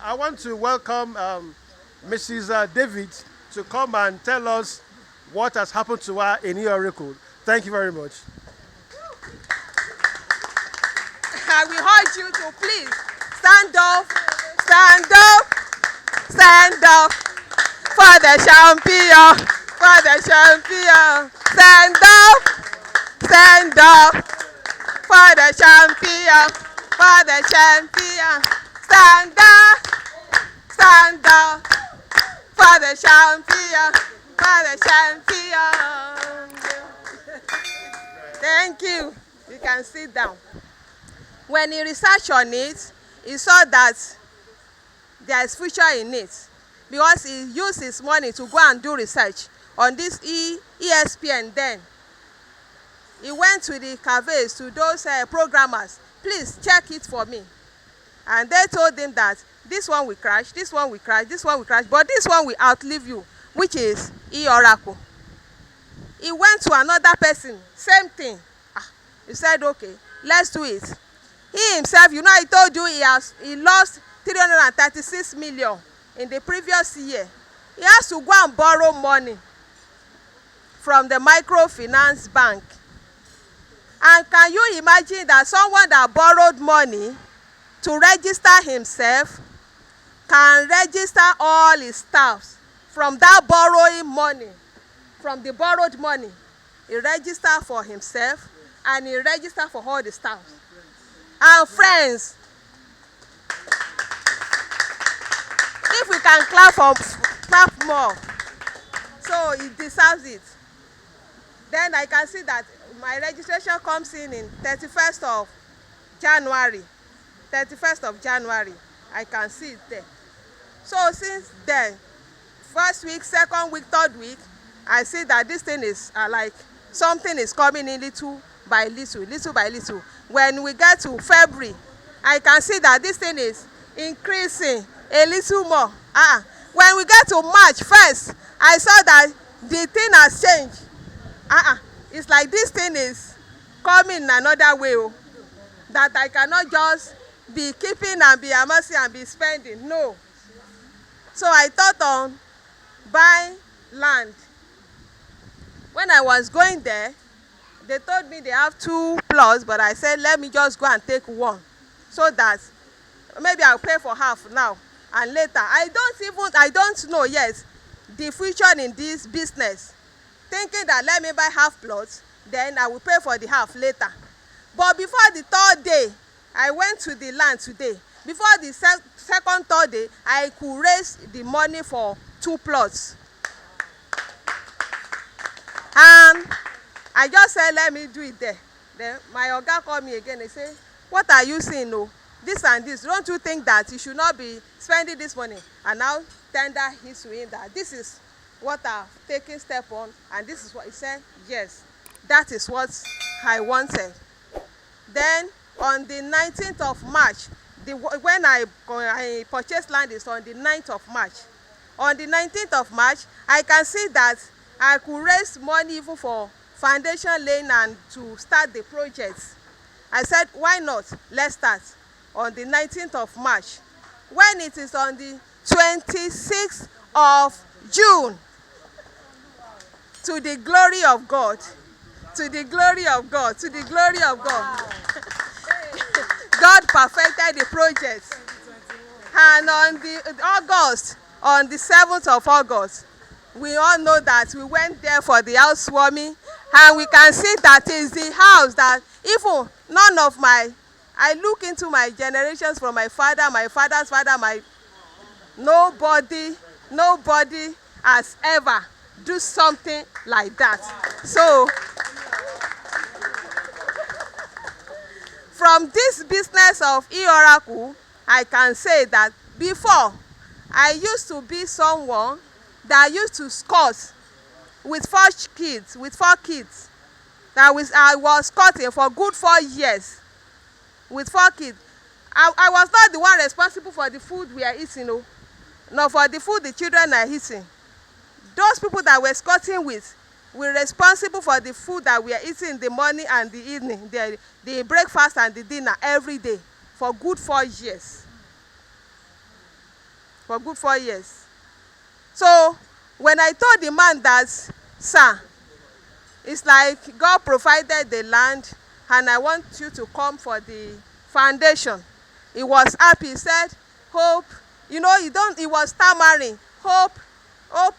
I want to welcome Mrs. David to come and tell us what has happened to her in Eoracle. Thank you very much. I will urge you to please stand up, stand up, stand up for the champion, for the champion. Stand up for the champion, for the champion. Stand up for the champion, for the champion. Thank you. You can sit down. When he researched on it, he saw that there is future in it because he used his money to go and do research on this ESPN then. He went to the cafes, to those programmers, please check it for me. And they told him that this one will crash, this one will crash, this one will crash, but this one will outlive you, which is Eoracle. He went to another person, same thing. He said, okay, let's do it. He himself, I told you he lost 336 million in the previous year. He has to go and borrow money from the microfinance bank. And can you imagine that someone that borrowed money to register himself can register all his staffs from that borrowing money, from the borrowed money? He registered for himself and he registered for all the staffs and friends. If we can clap more, so he deserves it. Then I can see that my registration comes in 31st of January. 31st of January, I can see it there. So since then, first week, second week, third week, I see that this thing is like something is coming in little by little, little by little. When we get to February, I can see that this thing is increasing a little more. When we get to March 1st, I saw that the thing has changed. It's like this thing is coming another way, that I cannot just be keeping and be amassing and be spending. No. So I thought on buying land. When I was going there, they told me they have 2 plots, but I said, let me just go and take one, so that maybe I'll pay for half now and later. I don't know yet the future in this business, thinking that let me buy half plots, then I will pay for the half later. But before the 3rd day, I went to the land today. Before the second, 3rd day, I could raise the money for 2 plots. And I just said, let me do it there. Then my oga called me again. He said, what are you saying? No, this and this. Don't you think that you should not be spending this money? And now tender his to him that this is what I've taken step on. And this is what he said. Yes, that is what I wanted. Then on the 19th of March, when I purchased land is on the 9th of March. On the 19th of March, I can see that I could raise money even for foundation laying and to start the project. I said, why not? Let's start on the 19th of March. When it is on the 26th of June, to the glory of God, to the glory of God, to the glory of God. Wow. God perfected the project. And on the 7th of August, we all know that we went there for the housewarming, and we can see that is the house that even I look into my generations from my father's father, nobody has ever do something like that. So from this business of Eoracle, I can say that before, I used to be someone that used to scout with 4 kids. I was scouting for good 4 years with 4 kids. I was not the one responsible for the food we are eating, nor for the food the children are eating. Those people that we're scouting with were responsible for the food that we are eating in the morning and the evening, the breakfast and the dinner every day for good 4 years. for good 4 years. So when I told the man that, sir, it's like God provided the land and I want you to come for the foundation. He was happy. He said, hope, he was stammering. Hope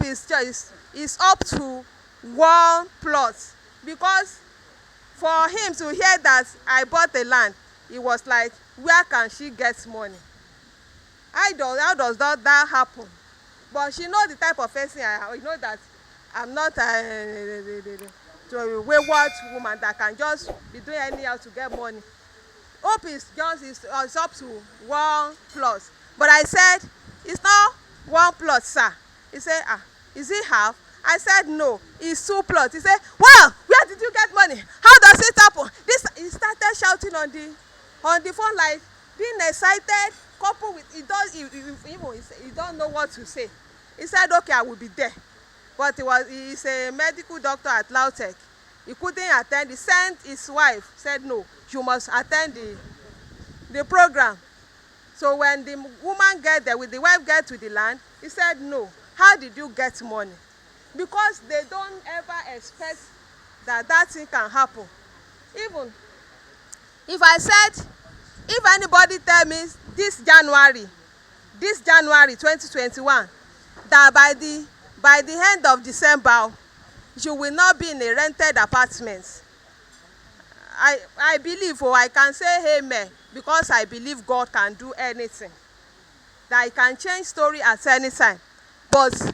is up to 1 plot. Because for him to hear that I bought the land, he was like, where can she get money? How does that happen? But she knows the type of person I am. You know that I'm not a wayward woman that can just be doing anyhow to get money. Hope is up to 1 plot. But I said, it's not 1 plot, sir. He said, is it half? I said, no, it's 2 plots. He said, well, where did you get money? How does it happen? He started shouting on the phone, like being excited, coupled with, he don't know what to say. He said, okay, I will be there. But he's a medical doctor at Lautech. He couldn't attend. He sent his wife, said, no, you must attend the program. So when the woman get there, with the wife get to the land, he said, no, how did you get money? Because they don't ever expect that thing can happen. Even if I said, if anybody tell me this January 2021, that by the end of December, you will not be in a rented apartment, I believe, or I can say amen, because I believe God can do anything. That He can change story at any time. But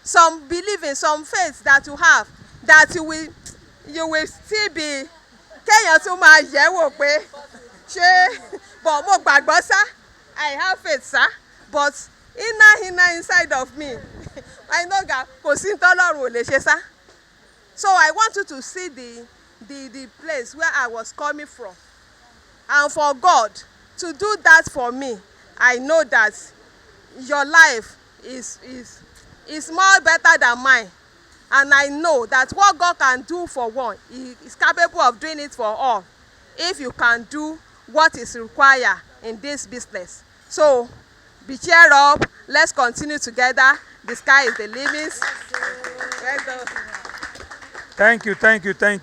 some believe in some faith that you have, that you will still be kéèyàn tún máa yẹ̀ wò pé ṣé but mo gbàgbọ́ sá, I have faith sá, but inside of me I know that kò sí tọ́lọ́run ò lè ṣe sá. So I want you to see the place where I was coming from, and for God to do that for me, I know that your life is more better than mine. And I know that what God can do for one, He is capable of doing it for all, if you can do what is required in this business. So be cheered up. Let's continue together. The sky is the limit. Thank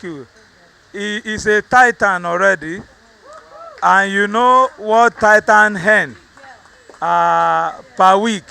you. He is a titan already. And you know what titan hen per week